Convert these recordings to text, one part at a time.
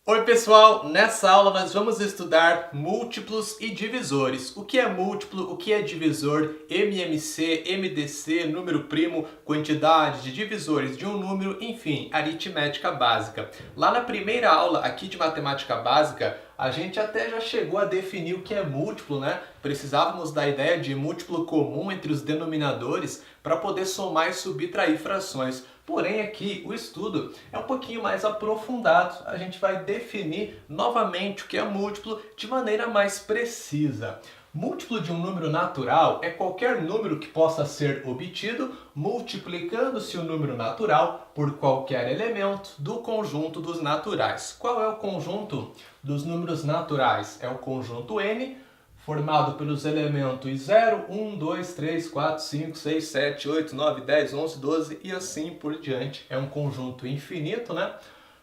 Oi pessoal, nessa aula nós vamos estudar múltiplos e divisores. O que é múltiplo, o que é divisor, MMC, MDC, número primo, quantidade de divisores de um número, enfim, aritmética básica. Lá na primeira aula aqui de matemática básica, a gente até já chegou a definir o que é múltiplo, né? Precisávamos da ideia de múltiplo comum entre os denominadores para poder somar e subtrair frações. Porém, aqui o estudo é um pouquinho mais aprofundado. A gente vai definir novamente o que é múltiplo de maneira mais precisa. Múltiplo de um número natural é qualquer número que possa ser obtido multiplicando-se o número natural por qualquer elemento do conjunto dos naturais. Qual é o conjunto dos números naturais? É o conjunto N, formado pelos elementos 0, 1, 2, 3, 4, 5, 6, 7, 8, 9, 10, 11, 12 e assim por diante. É um conjunto infinito, né?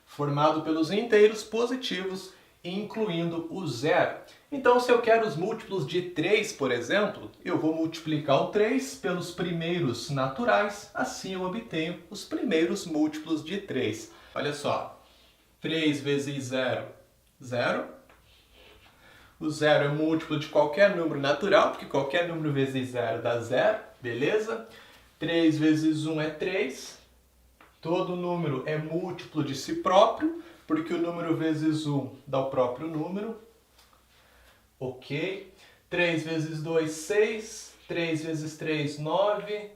Formado pelos inteiros positivos, incluindo o zero. Então, se eu quero os múltiplos de 3, por exemplo, eu vou multiplicar o 3 pelos primeiros naturais, assim eu obtenho os primeiros múltiplos de 3. Olha só, 3 vezes 0, 0. O zero é múltiplo de qualquer número natural, porque qualquer número vezes zero dá zero, beleza? 3 vezes 1 é 3. Todo número é múltiplo de si próprio, porque o número vezes 1 dá o próprio número. Ok. 3 vezes 2, 6. 3 vezes 3, 9.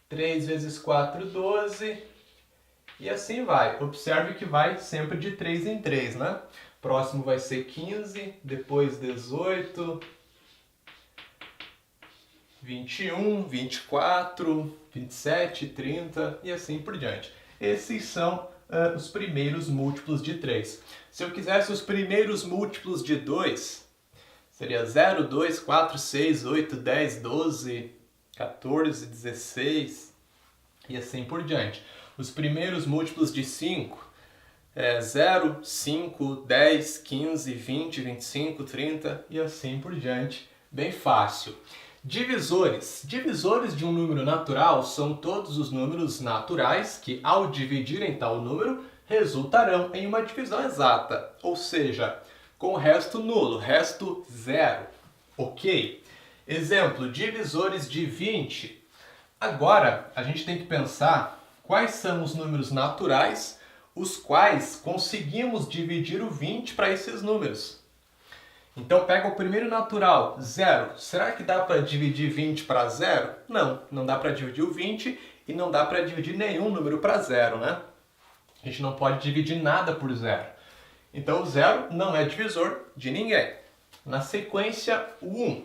3 vezes 4, 12. E assim vai. Observe que vai sempre de 3 em 3, né? Próximo vai ser 15, depois 18, 21, 24, 27, 30 e assim por diante. Esses são os primeiros múltiplos de 3. Se eu quisesse os primeiros múltiplos de 2, seria 0, 2, 4, 6, 8, 10, 12, 14, 16 e assim por diante. Os primeiros múltiplos de 5 é 0, 5, 10, 15, 20, 25, 30 e assim por diante. Bem fácil. Divisores. Divisores de um número natural são todos os números naturais que, ao dividirem tal número, resultarão em uma divisão exata, ou seja, com resto nulo, resto zero. Ok? Exemplo, divisores de 20. Agora, a gente tem que pensar quais são os números naturais os quais conseguimos dividir o 20 para esses números. Então pega o primeiro natural, 0. Será que dá para dividir 20 para 0? Não, não dá para dividir o 20 e não dá para dividir nenhum número para 0, né? A gente não pode dividir nada por 0. Então o 0 não é divisor de ninguém. Na sequência, o 1.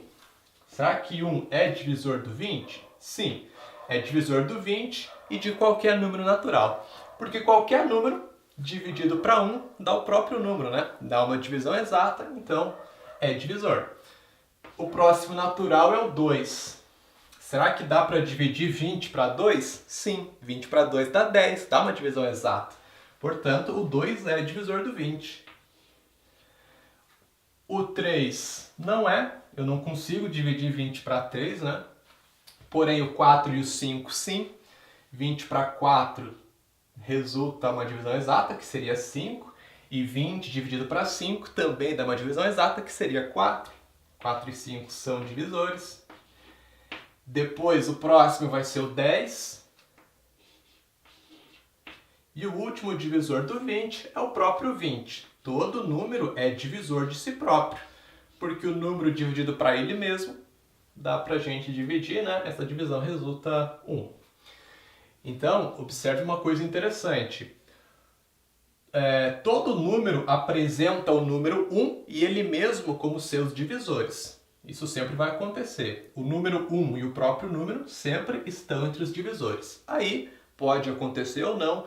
Será que 1 é divisor do 20? Sim, é divisor do 20 e de qualquer número natural. Porque qualquer número dividido para 1 dá o próprio número, né? Dá uma divisão exata, então é divisor. O próximo natural é o 2. Será que dá para dividir 20 para 2? Sim, 20 para 2 dá 10, dá uma divisão exata. Portanto, o 2 é divisor do 20. O 3 não é, eu não consigo dividir 20 para 3, né? Porém, o 4 e o 5 sim. 20 para 4 resulta uma divisão exata, que seria 5. E 20 dividido para 5 também dá uma divisão exata, que seria 4. 4 e 5 são divisores. Depois, o próximo vai ser o 10. E o último divisor do 20 é o próprio 20. Todo número é divisor de si próprio, porque o número dividido para ele mesmo dá para a gente dividir, né? Essa divisão resulta 1. Então, observe uma coisa interessante. Todo número apresenta o número 1 e ele mesmo como seus divisores. Isso sempre vai acontecer. O número 1 e o próprio número sempre estão entre os divisores. Aí pode acontecer ou não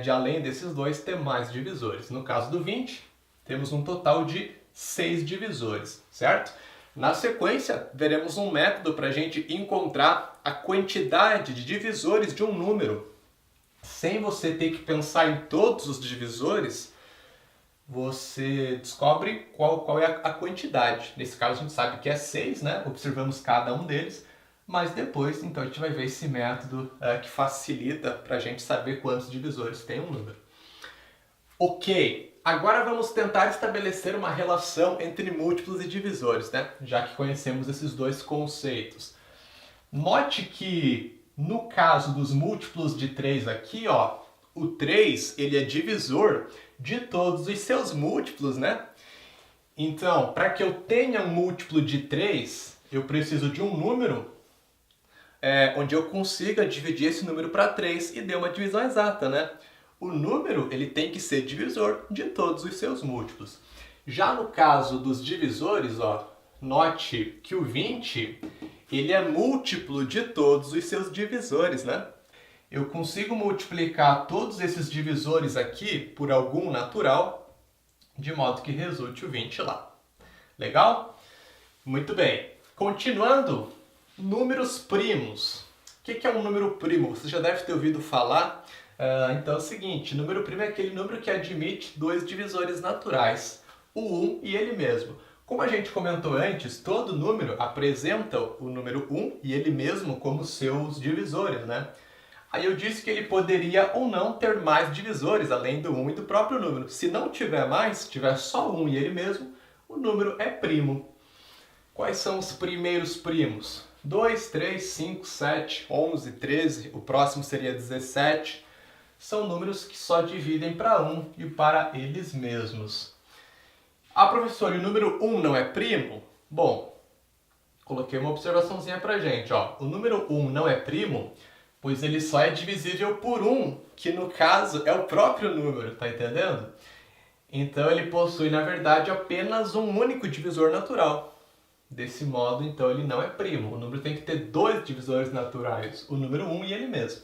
de além desses dois ter mais divisores. No caso do 20, temos um total de 6 divisores, certo? Na sequência, veremos um método para a gente encontrar a quantidade de divisores de um número. Sem você ter que pensar em todos os divisores, você descobre qual é a quantidade. Nesse caso, a gente sabe que é 6, né? Observamos cada um deles. Mas depois, então, a gente vai ver esse método que facilita para a gente saber quantos divisores tem um número. Ok, agora vamos tentar estabelecer uma relação entre múltiplos e divisores, né? Já que conhecemos esses dois conceitos. Note que no caso dos múltiplos de 3 aqui, ó, o 3 ele é divisor de todos os seus múltiplos, né? Então, para que eu tenha um múltiplo de 3, eu preciso de um número onde eu consiga dividir esse número para 3 e dê uma divisão exata, né? O número ele tem que ser divisor de todos os seus múltiplos. Já no caso dos divisores, ó, note que o 20 ele é múltiplo de todos os seus divisores, né? Eu consigo multiplicar todos esses divisores aqui por algum natural, de modo que resulte o 20 lá. Legal? Muito bem. Continuando, números primos. O que é um número primo? Você já deve ter ouvido falar. Então é o seguinte, número primo é aquele número que admite dois divisores naturais, o 1 e ele mesmo. Como a gente comentou antes, todo número apresenta o número 1 e ele mesmo como seus divisores, né? Aí eu disse que ele poderia ou não ter mais divisores, além do 1 e do próprio número. Se não tiver mais, se tiver só 1 e ele mesmo, o número é primo. Quais são os primeiros primos? 2, 3, 5, 7, 11, 13, o próximo seria 17. São números que só dividem para 1 e para eles mesmos. Ah, professor, e o número 1 não é primo? Bom, coloquei uma observaçãozinha pra gente, ó. O número 1 não é primo, pois ele só é divisível por 1, que no caso é o próprio número, tá entendendo? Então ele possui, na verdade, apenas um único divisor natural. Desse modo, então, ele não é primo. O número tem que ter dois divisores naturais, o número 1 e ele mesmo.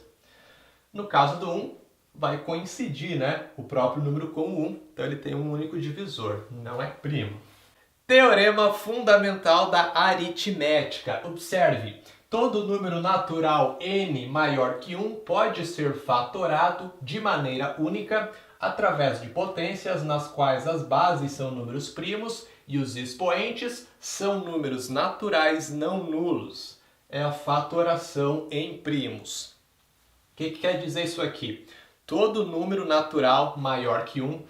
No caso do 1, vai coincidir, né, o próprio número com o 1, então ele tem um único divisor, não é primo. Teorema fundamental da aritmética. Observe, todo número natural n maior que 1 pode ser fatorado de maneira única através de potências nas quais as bases são números primos e os expoentes são números naturais não nulos. É a fatoração em primos. O que quer dizer isso aqui? Todo número natural maior que 1,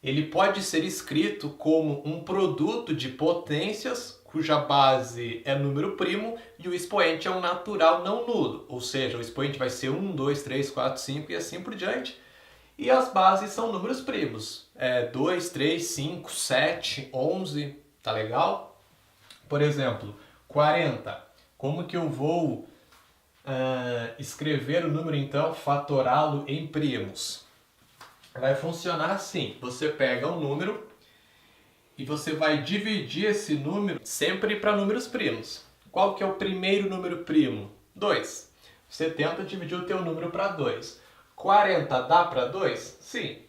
ele pode ser escrito como um produto de potências cuja base é número primo e o expoente é um natural não nulo. Ou seja, o expoente vai ser 1, 2, 3, 4, 5 e assim por diante. E as bases são números primos. 2, 3, 5, 7, 11, tá legal? Por exemplo, 40. Como que eu vou escrever o número, então, fatorá-lo em primos? Vai funcionar assim. Você pega um número e você vai dividir esse número sempre para números primos. Qual que é o primeiro número primo? 2. Você tenta dividir o teu número para 2. 40 dá para 2? Sim.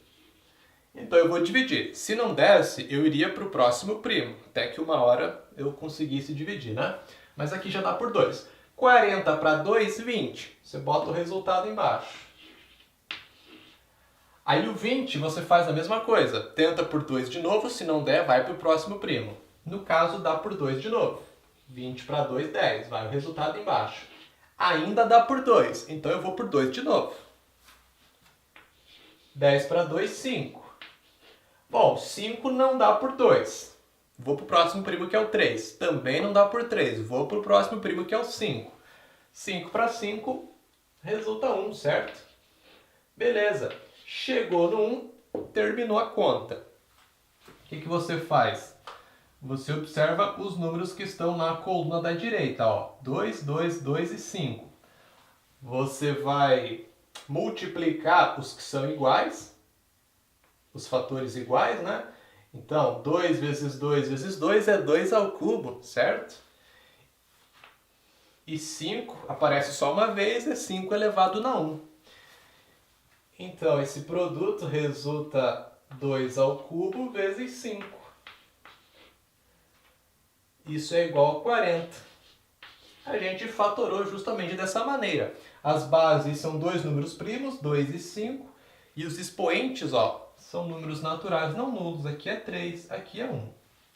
Então eu vou dividir. Se não desse, eu iria para o próximo primo, até que uma hora eu conseguisse dividir, né? Mas aqui já dá por 2. 40 para 2, 20. Você bota o resultado embaixo. Aí o 20 você faz a mesma coisa. Tenta por 2 de novo, se não der, vai para o próximo primo. No caso, dá por 2 de novo. 20 para 2, 10. Vai o resultado embaixo. Ainda dá por 2, então eu vou por 2 de novo. 10 para 2, 5. Bom, 5 não dá por 2. Vou para o próximo primo que é o 3. Também não dá por 3. Vou para o próximo primo que é o 5. 5 para 5 resulta 1, certo? Beleza. Chegou no 1, terminou a conta. O que você faz? Você observa os números que estão na coluna da direita, ó. 2, 2, 2 e 5. Você vai multiplicar os que são iguais, os fatores iguais, né? Então, 2 vezes 2 vezes 2 é 2 ao cubo, certo? E 5 aparece só uma vez, é 5 elevado na 1. Então, esse produto resulta 2 ao cubo vezes 5. Isso é igual a 40. A gente fatorou justamente dessa maneira. As bases são dois números primos, 2 e 5. E os expoentes, ó, são números naturais não nulos. Aqui é 3, aqui é 1.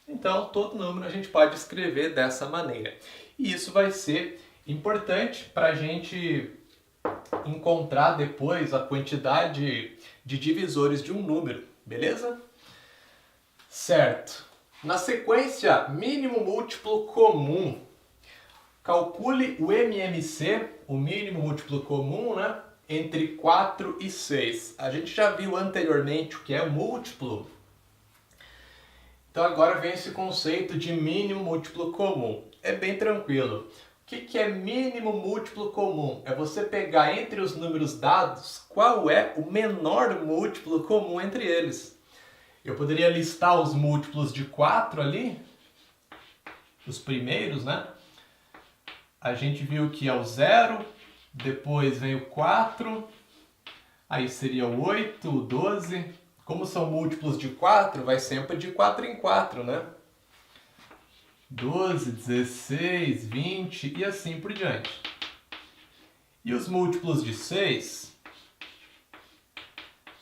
Então, todo número a gente pode escrever dessa maneira. E isso vai ser importante para a gente encontrar depois a quantidade de divisores de um número. beleza? Certo. Na sequência, mínimo múltiplo comum. Calcule o MMC, o mínimo múltiplo comum, né, entre 4 e 6. A gente já viu anteriormente o que é múltiplo. Então agora vem esse conceito de mínimo múltiplo comum. É bem tranquilo. O que é mínimo múltiplo comum? É você pegar entre os números dados qual é o menor múltiplo comum entre eles. Eu poderia listar os múltiplos de 4 ali, os primeiros, né? A gente viu que é o 0, depois vem o 4, aí seria o 8, o 12. Como são múltiplos de 4, vai sempre de 4 em 4, né? 12, 16, 20 e assim por diante. E os múltiplos de 6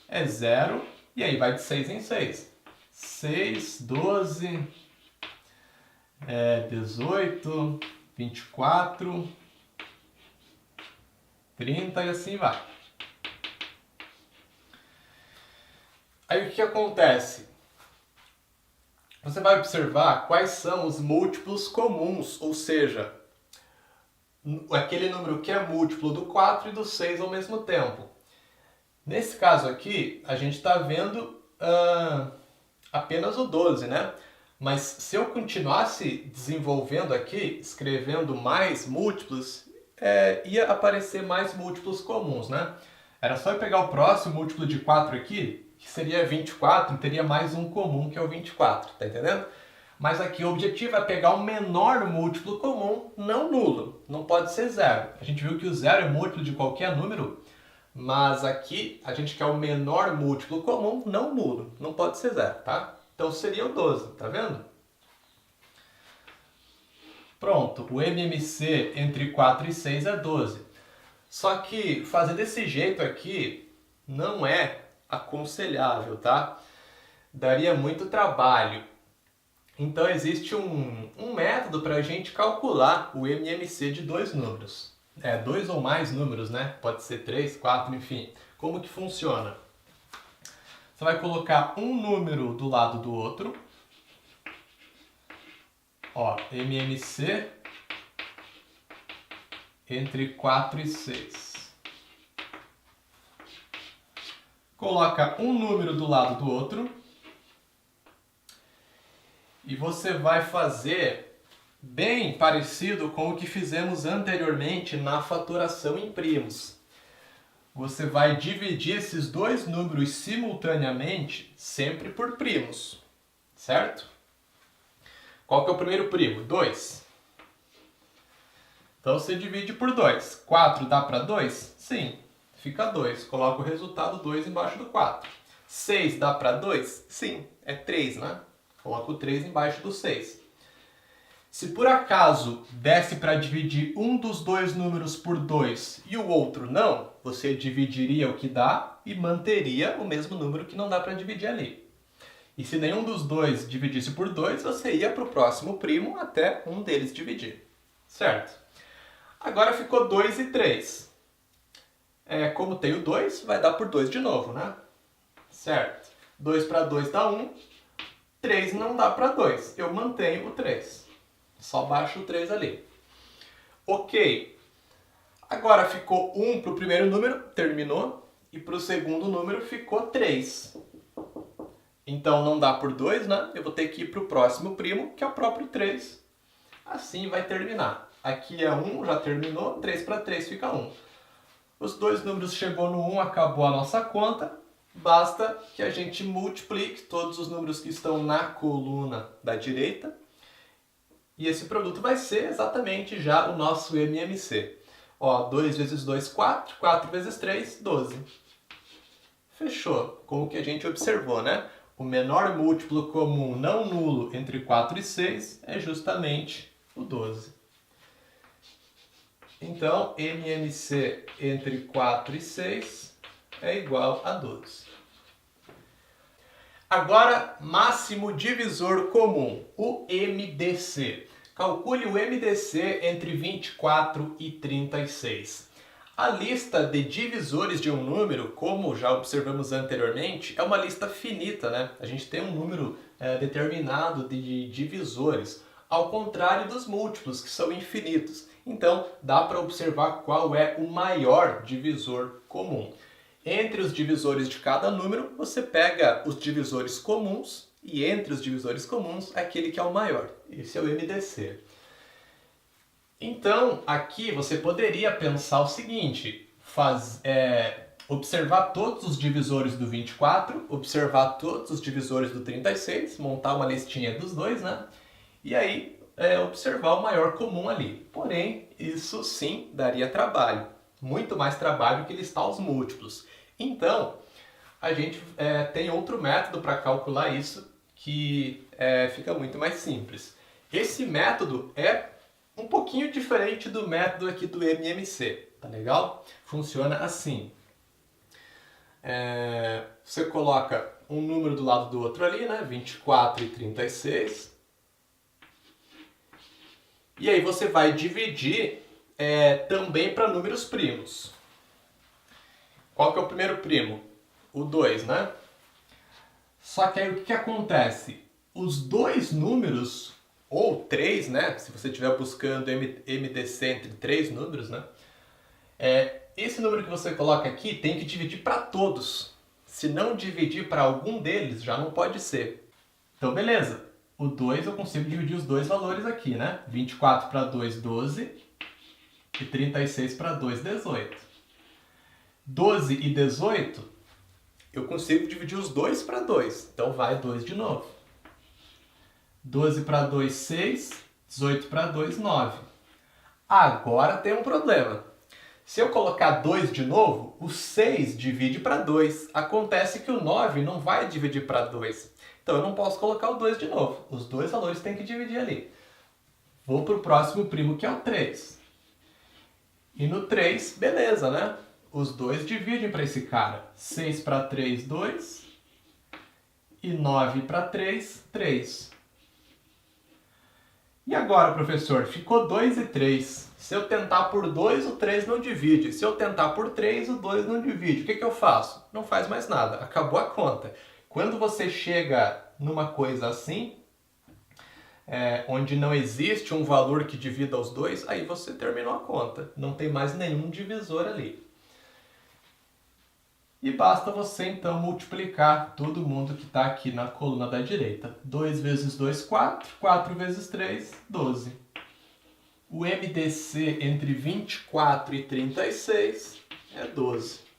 é 0 e aí vai de 6 em 6. 6, 12, 18, 24, 30 e assim vai. Aí o que acontece? Você vai observar quais são os múltiplos comuns, ou seja, aquele número que é múltiplo do 4 e do 6 ao mesmo tempo. Nesse caso aqui, a gente está vendo apenas o 12, né? Mas se eu continuasse desenvolvendo aqui, escrevendo mais múltiplos, ia aparecer mais múltiplos comuns, né? Era só eu pegar o próximo múltiplo de 4 aqui, que seria 24, teria mais um comum, que é o 24, tá entendendo? Mas aqui o objetivo é pegar o menor múltiplo comum não nulo, não pode ser zero. A gente viu que o zero é múltiplo de qualquer número, mas aqui a gente quer o menor múltiplo comum não nulo, não pode ser zero, tá? Então seria o 12, tá vendo? Pronto, o MMC entre 4 e 6 é 12. Só que fazer desse jeito aqui não é aconselhável, tá? Daria muito trabalho. Então existe um método para a gente calcular o MMC de dois números. Dois ou mais números, né? Pode ser 3, 4, enfim. Como que funciona? Você vai colocar um número do lado do outro. Ó, MMC entre 4 e 6. Coloca um número do lado do outro. E você vai fazer bem parecido com o que fizemos anteriormente na fatoração em primos. Você vai dividir esses dois números simultaneamente, sempre por primos, certo? Qual que é o primeiro primo? 2. Então você divide por 2. 4 dá para 2? Sim, fica 2. Coloca o resultado 2 embaixo do 4. 6 dá para 2? Sim, é 3, né? Coloca o 3 embaixo do 6. Se por acaso desse para dividir um dos dois números por 2 e o outro não, você dividiria o que dá e manteria o mesmo número que não dá para dividir ali. E se nenhum dos dois dividisse por 2, você ia para o próximo primo até um deles dividir. Certo? Agora ficou 2 e 3. Como tem o 2, vai dar por 2 de novo, né? Certo? 2 para 2 dá 1. 3 não dá para 2. Eu mantenho o 3. Só baixo o 3 ali. Ok. Agora ficou 1 para o primeiro número, terminou. E para o segundo número ficou 3. Então não dá por 2, né? Eu vou ter que ir para o próximo primo, que é o próprio 3. Assim vai terminar. Aqui é 1, já terminou. 3 para 3 fica 1. Os dois números chegou no 1, acabou a nossa conta. Basta que a gente multiplique todos os números que estão na coluna da direita. E esse produto vai ser exatamente já o nosso MMC. Ó, 2 vezes 2, 4. 4 vezes 3, 12. Fechou. Como que a gente observou, né? O menor múltiplo comum não nulo entre 4 e 6 é justamente o 12. Então, MMC entre 4 e 6 é igual a 12. Agora, máximo divisor comum, o MDC. Calcule o MDC entre 24 e 36. A lista de divisores de um número, como já observamos anteriormente, é uma lista finita, né? A gente tem um número determinado de divisores, ao contrário dos múltiplos, que são infinitos. Então, dá para observar qual é o maior divisor comum. Entre os divisores de cada número, você pega os divisores comuns e entre os divisores comuns, aquele que é o maior. Esse é o MDC. Então, aqui você poderia pensar o seguinte, observar todos os divisores do 24, observar todos os divisores do 36, montar uma listinha dos dois, né? E aí, observar o maior comum ali. Porém, isso sim daria trabalho, muito mais trabalho que listar os múltiplos. Então, a gente tem outro método para calcular isso que fica muito mais simples. Esse método é um pouquinho diferente do método aqui do MMC, tá legal? Funciona assim. Você coloca um número do lado do outro ali, né? 24 e 36. E aí você vai dividir também para números primos. Qual que é o primeiro primo? O 2, né? Só que aí o que acontece? Os dois números, ou 3, né? Se você estiver buscando MDC entre 3 números, né? Esse número que você coloca aqui tem que dividir para todos. Se não dividir para algum deles, já não pode ser. Então, beleza. O 2 eu consigo dividir os dois valores aqui, né? 24 para 2, 12. E 36 para 2, 18. 12 e 18, eu consigo dividir os dois para 2. Então, vai 2 de novo. 12 para 2, 6. 18 para 2, 9. Agora tem um problema. Se eu colocar 2 de novo, o 6 divide para 2. Acontece que o 9 não vai dividir para 2. Então eu não posso colocar o 2 de novo. Os dois valores têm que dividir ali. Vou para o próximo primo, que é o 3. E no 3, beleza, né? Os dois dividem para esse cara. 6 para 3, 2. E 9 para 3, 3. E agora, professor? Ficou 2 e 3. Se eu tentar por 2, o 3 não divide. Se eu tentar por 3, o 2 não divide. O que eu faço? Não faz mais nada. Acabou a conta. Quando você chega numa coisa assim, onde não existe um valor que divida os dois, aí você terminou a conta. Não tem mais nenhum divisor ali. E basta você então multiplicar todo mundo que está aqui na coluna da direita. 2 vezes 2, 4. 4 vezes 3, 12. O MDC entre 24 e 36 é 12.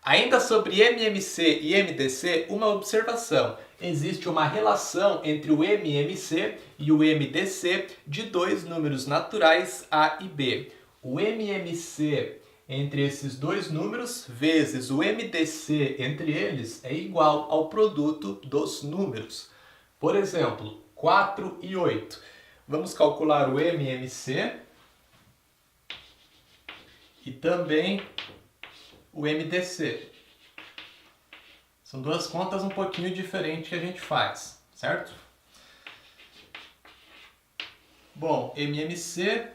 Ainda sobre MMC e MDC, uma observação. Existe uma relação entre o MMC e o MDC de dois números naturais A e B. O MMC entre esses dois números vezes o MDC entre eles é igual ao produto dos números. Por exemplo, 4 e 8. Vamos calcular o MMC e também o MDC. São duas contas um pouquinho diferentes que a gente faz, certo? Bom, MMC,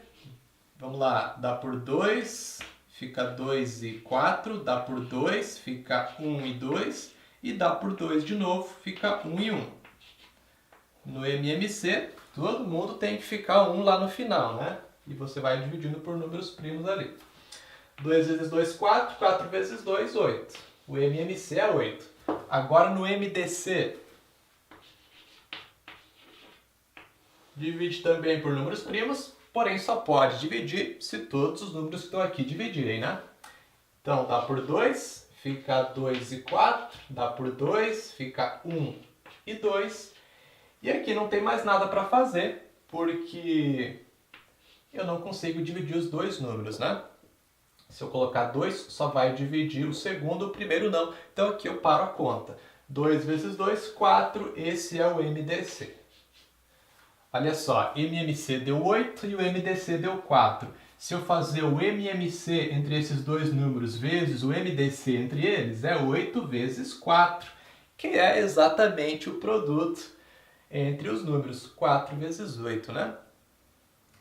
vamos lá, dá por 2, fica 2 e 4, dá por 2, fica 1 e 2, e dá por 2 de novo, fica 1 e 1. No MMC, todo mundo tem que ficar 1 lá no final, né? E você vai dividindo por números primos ali. 2 vezes 2, 4. 4 vezes 2, 8. O MMC é 8. Agora no MDC, divide também por números primos, porém só pode dividir se todos os números que estão aqui dividirem, né? Então dá por 2, fica 2 e 4. Dá por 2, fica 1 e 2. E aqui não tem mais nada para fazer, porque eu não consigo dividir os dois números, né? Se eu colocar 2, só vai dividir o segundo, o primeiro não. Então aqui eu paro a conta. 2 vezes 2, 4. Esse é o MDC. Olha só, MMC deu 8 e o MDC deu 4. Se eu fazer o MMC entre esses dois números vezes o MDC entre eles, é 8 vezes 4, que é exatamente o produto entre os números 4 vezes 8, né?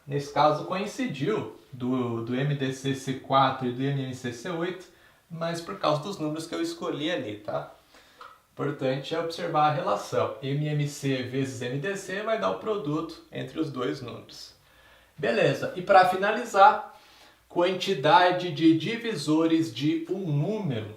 Nesse caso coincidiu do MDC ser 4 e do MMC ser 8, mas por causa dos números que eu escolhi ali, tá? Importante é observar a relação. MMC vezes MDC vai dar o produto entre os dois números. Beleza, e para finalizar, quantidade de divisores de um número.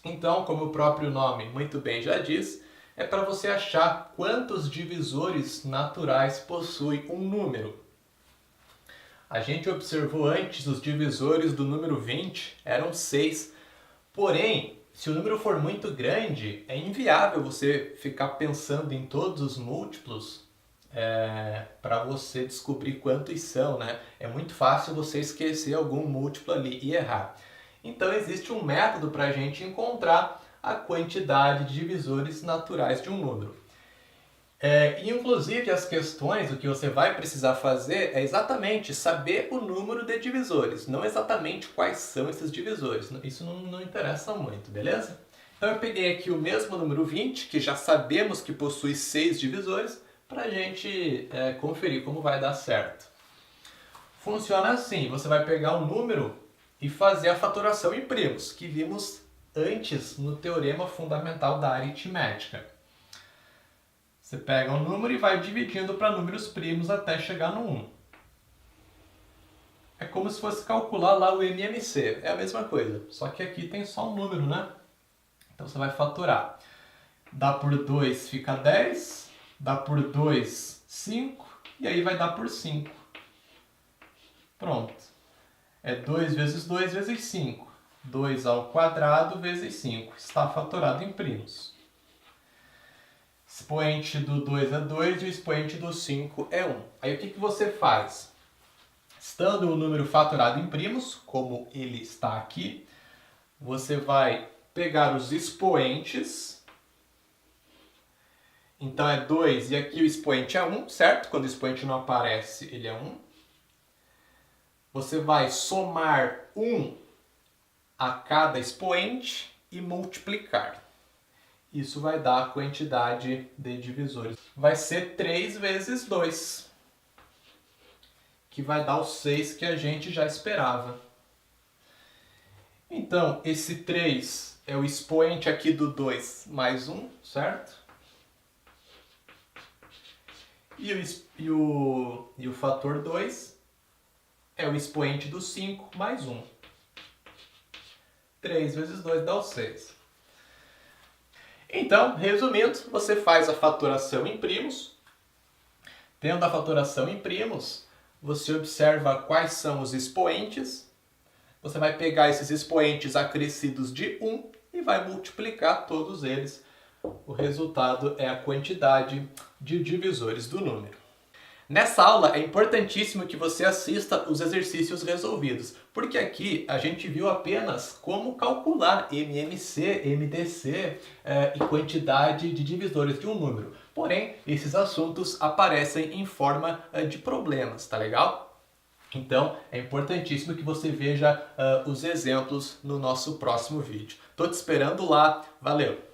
Então, como o próprio nome muito bem já diz, é para você achar quantos divisores naturais possui um número. A gente observou antes os divisores do número 20 eram 6, porém, se o número for muito grande, é inviável você ficar pensando em todos os múltiplos para você descobrir quantos são, né? É muito fácil você esquecer algum múltiplo ali e errar. Então existe um método para a gente encontrar a quantidade de divisores naturais de um número. Inclusive as questões, o que você vai precisar fazer é exatamente saber o número de divisores, não exatamente quais são esses divisores. Isso não interessa muito, beleza? Então eu peguei aqui o mesmo número 20, que já sabemos que possui 6 divisores, para a gente conferir como vai dar certo. Funciona assim, você vai pegar um número e fazer a fatoração em primos, que vimos antes no teorema fundamental da aritmética. Você pega um número e vai dividindo para números primos até chegar no 1. É como se fosse calcular lá o MMC, é a mesma coisa, só que aqui tem só um número, né? Então você vai fatorar. Dá por 2 fica 10, dá por 2, 5, e aí vai dar por 5. Pronto. É 2 vezes 2 vezes 5. 2 ao quadrado vezes 5. Está fatorado em primos. Expoente do 2 é 2 e o expoente do 5 é 1. Aí o que você faz? Estando o número fatorado em primos, como ele está aqui, você vai pegar os expoentes. Então é 2 e aqui o expoente é 1, certo? Quando o expoente não aparece, ele é 1. Você vai somar 1 a cada expoente e multiplicar. Isso vai dar a quantidade de divisores. Vai ser 3 vezes 2, que vai dar o 6 que a gente já esperava. Então, esse 3 é o expoente aqui do 2 mais 1, certo? E o fator 2 é o expoente do 5 mais 1. 3 vezes 2 dá o 6. Então, resumindo, você faz a fatoração em primos. Tendo a fatoração em primos, você observa quais são os expoentes. Você vai pegar esses expoentes acrescidos de 1 e vai multiplicar todos eles. O resultado é a quantidade de divisores do número. Nessa aula é importantíssimo que você assista os exercícios resolvidos, porque aqui a gente viu apenas como calcular MMC, MDC e quantidade de divisores de um número. Porém, esses assuntos aparecem em forma de problemas, tá legal? Então, é importantíssimo que você veja os exemplos no nosso próximo vídeo. Tô te esperando lá, valeu!